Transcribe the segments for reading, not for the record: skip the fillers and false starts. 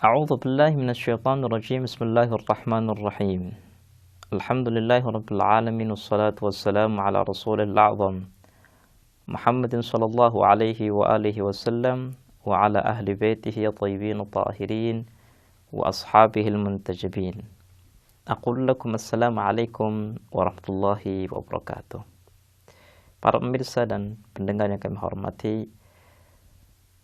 A'udzu billahi minasyaitonir rajim. Bismillahirrahmanirrahim. Alhamdulillahi rabbil alamin wassalatu wassalamu ala rasulil a'zam Muhammadin sallallahu alaihi wa alihi wasallam wa ala ahli baitihi at-tayyibin at-tahirin wa ashabihil muntajibin. Aqul lakum assalamu alaikum warahmatullahi wabarakatuh. Para pemirsa dan pendengar yang kami hormati,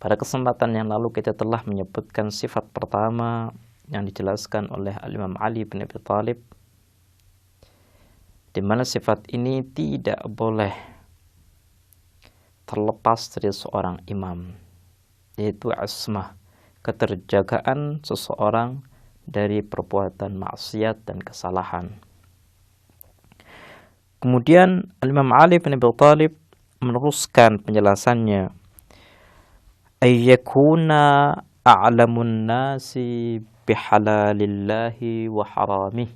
pada kesempatan yang lalu kita telah menyebutkan sifat pertama yang dijelaskan oleh Al-Imam Ali bin Abi Thalib, di mana sifat ini tidak boleh terlepas dari seorang imam, yaitu asmah, keterjagaan seseorang dari perbuatan maksiat dan kesalahan. Kemudian Al-Imam Ali bin Abi Thalib meneruskan penjelasannya, ayyakuna a'lamun nasi bihalalillahi wa haramih.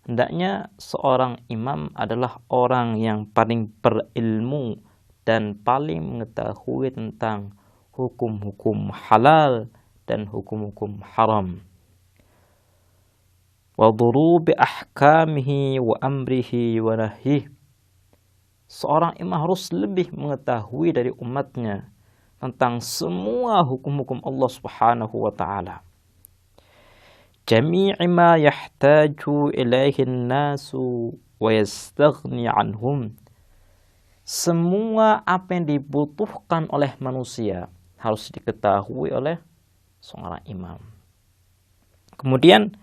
Hendaknya seorang imam adalah orang yang paling berilmu dan paling mengetahui tentang hukum-hukum halal dan hukum-hukum haram. Wa dhurubi ahkamihi wa amrihi wa nahyih. Seorang imam harus lebih mengetahui dari umatnya tentang semua hukum-hukum Allah Subhanahu wa taala. Jami'i ma yahtaju ilaihi an-nasu wa yastaghni anhum. Semua apa yang dibutuhkan oleh manusia harus diketahui oleh seorang imam. Kemudian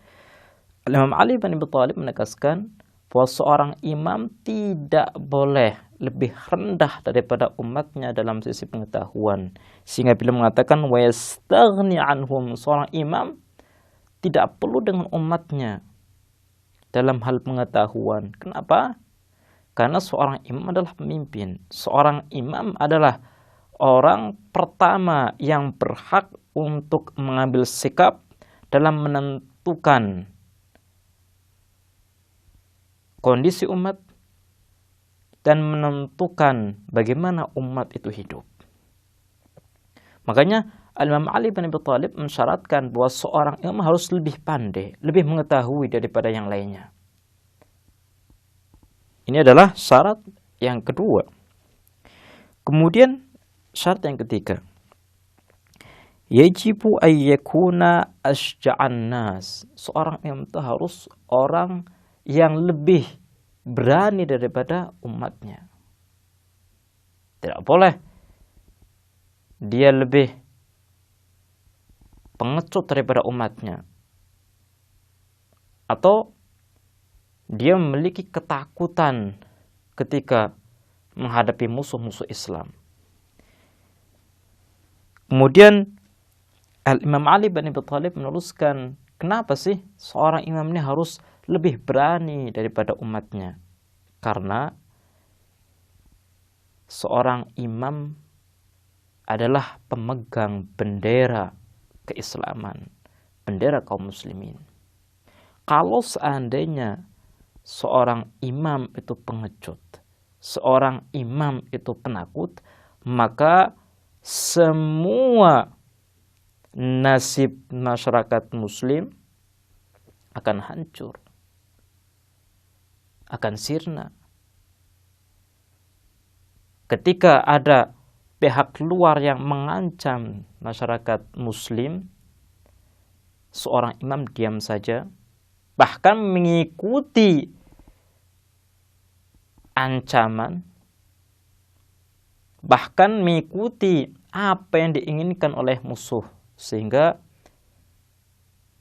Imam Ali bin Abi Thalib menegaskan bahwa seorang imam tidak boleh lebih rendah daripada umatnya dalam sisi pengetahuan, sehingga bila mengatakan wa yastaghni anhum, seorang imam tidak perlu dengan umatnya dalam hal pengetahuan. Kenapa? Karena seorang imam adalah pemimpin. Seorang imam adalah orang pertama yang berhak untuk mengambil sikap dalam menentukan kondisi umat dan menentukan bagaimana umat itu hidup. Makanya Imam Ali bin Abi Thalib mensyaratkan bahwa seorang imam harus lebih pandai, lebih mengetahui daripada yang lainnya. Ini adalah syarat yang kedua. Kemudian syarat yang ketiga, yajibu ayyakuna asja'an nas. Seorang imam itu harus orang yang lebih berani daripada umatnya. Tidak boleh dia lebih pengecut daripada umatnya, atau dia memiliki ketakutan ketika menghadapi musuh-musuh Islam. Kemudian Imam Ali bin Abi Thalib meneruskan, kenapa sih seorang imam ini harus lebih berani daripada umatnya? Karena seorang imam adalah pemegang bendera keislaman, bendera kaum muslimin. Kalau seandainya seorang imam itu pengecut, seorang imam itu penakut, maka semua nasib masyarakat muslim akan hancur, akan sirna. Ketika ada pihak luar yang mengancam masyarakat muslim, seorang imam diam saja, bahkan mengikuti ancaman, bahkan mengikuti apa yang diinginkan oleh musuh, sehingga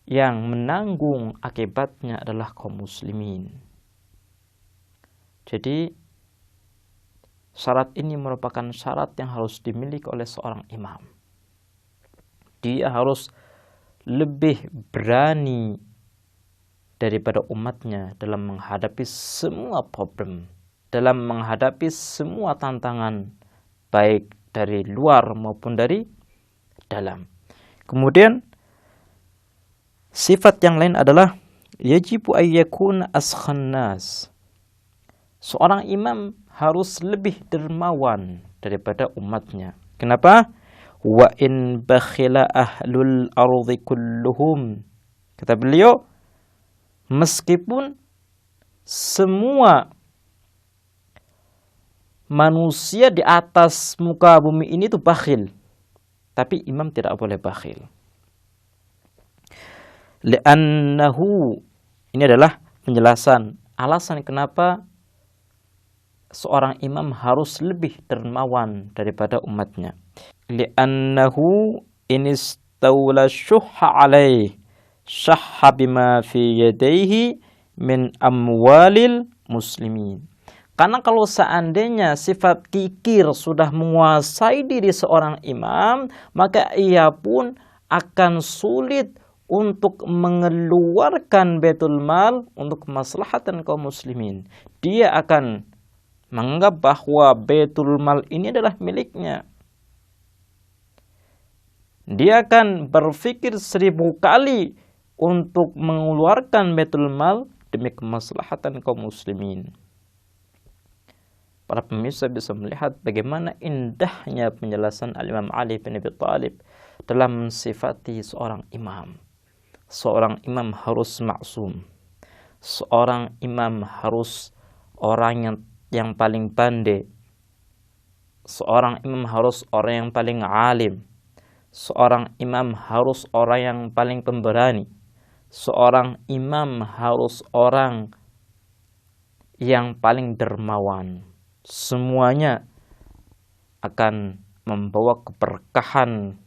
yang menanggung akibatnya adalah kaum muslimin. Jadi syarat ini merupakan syarat yang harus dimiliki oleh seorang imam. Dia harus lebih berani daripada umatnya dalam menghadapi semua problem, dalam menghadapi semua tantangan, baik dari luar maupun dari dalam. Kemudian sifat yang lain adalah yajibu ayyakuna askhan nas. Seorang imam harus lebih dermawan daripada umatnya. Kenapa? wa in bakhila ahlul ardi kulluhum. Kata beliau, meskipun semua manusia di atas muka bumi ini itu bakhil, tapi imam tidak boleh bakhil. Li'annahu, ini adalah penjelasan alasan kenapa seorang imam harus lebih dermawan daripada umatnya. Li'annahu inistawla syuhha alaih syahha bima fi yadayhi min amwalil muslimin. Karena kalau seandainya sifat kikir sudah menguasai diri seorang imam, maka ia pun akan sulit untuk mengeluarkan Baitul Mal untuk kemaslahatan kaum muslimin. Dia akan menganggap bahwa Baitul Mal ini adalah miliknya. Dia akan berpikir 1000 kali untuk mengeluarkan Baitul Mal demi kemaslahatan kaum muslimin. Para pemirsa bisa melihat bagaimana indahnya penjelasan Al-Imam Ali bin Abi Thalib dalam mensifati seorang imam. Seorang imam harus maksum. Seorang imam harus orang yang paling pandai. Seorang imam harus orang yang paling alim. Seorang imam harus orang yang paling pemberani. Seorang imam harus orang yang paling dermawan. Semuanya akan membawa keberkahan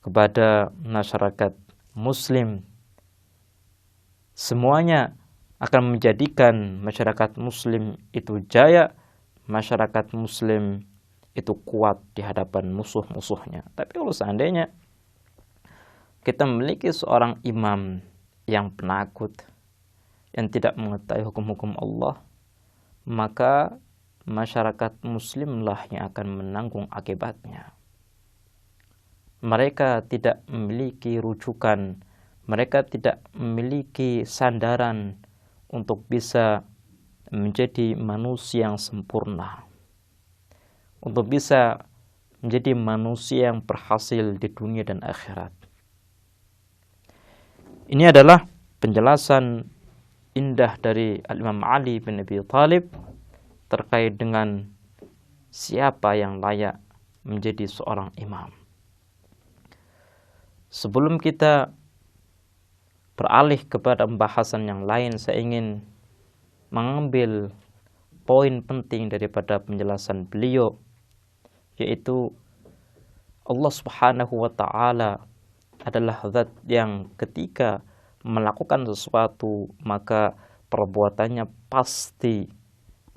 kepada masyarakat muslim. Semuanya akan menjadikan masyarakat muslim itu jaya, masyarakat muslim itu kuat di hadapan musuh-musuhnya. Tapi kalau seandainya kita memiliki seorang imam yang penakut, yang tidak mengetahui hukum-hukum Allah, maka masyarakat muslimlah yang akan menanggung akibatnya. Mereka tidak memiliki rujukan, mereka tidak memiliki sandaran untuk bisa menjadi manusia yang sempurna, untuk bisa menjadi manusia yang berhasil di dunia dan akhirat. Ini adalah penjelasan indah dari Al-Imam Ali bin Abi Thalib terkait dengan siapa yang layak menjadi seorang imam. Sebelum kita beralih kepada pembahasan yang lain, saya ingin mengambil poin penting daripada penjelasan beliau, yaitu Allah Subhanahu wa ta'ala adalah zat yang ketika melakukan sesuatu maka perbuatannya pasti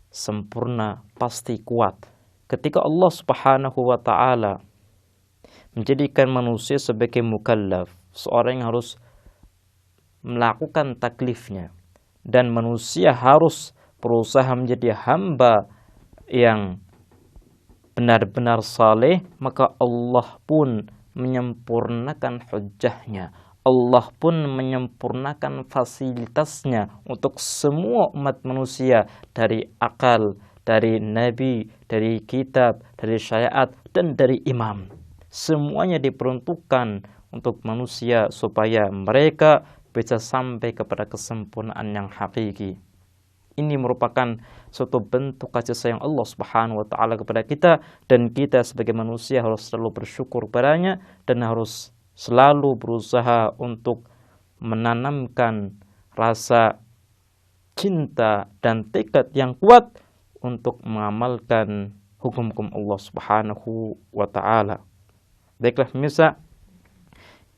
sempurna, pasti kuat. Ketika Allah Subhanahu wa ta'ala menjadikan manusia sebagai mukallaf, seorang yang harus melakukan taklifnya, dan manusia harus berusaha menjadi hamba yang benar-benar saleh, maka Allah pun menyempurnakan hujjahnya. Allah pun menyempurnakan fasilitasnya untuk semua umat manusia, dari akal, dari nabi, dari kitab, dari syariat, dan dari imam. Semuanya diperuntukkan untuk manusia supaya mereka bisa sampai kepada kesempurnaan yang hakiki. Ini merupakan suatu bentuk kasih sayang Allah Subhanahu wa ta'ala kepada kita, dan kita sebagai manusia harus selalu bersyukur padanya dan harus selalu berusaha untuk menanamkan rasa cinta dan tekad yang kuat untuk mengamalkan hukum-hukum Allah Subhanahu wa ta'ala. Baiklah pemirsa,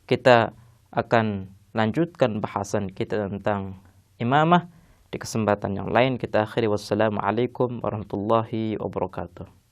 kita akan lanjutkan bahasan kita tentang imamah di kesempatan yang lain. Kita akhiri. Wassalamualaikum warahmatullahi wabarakatuh.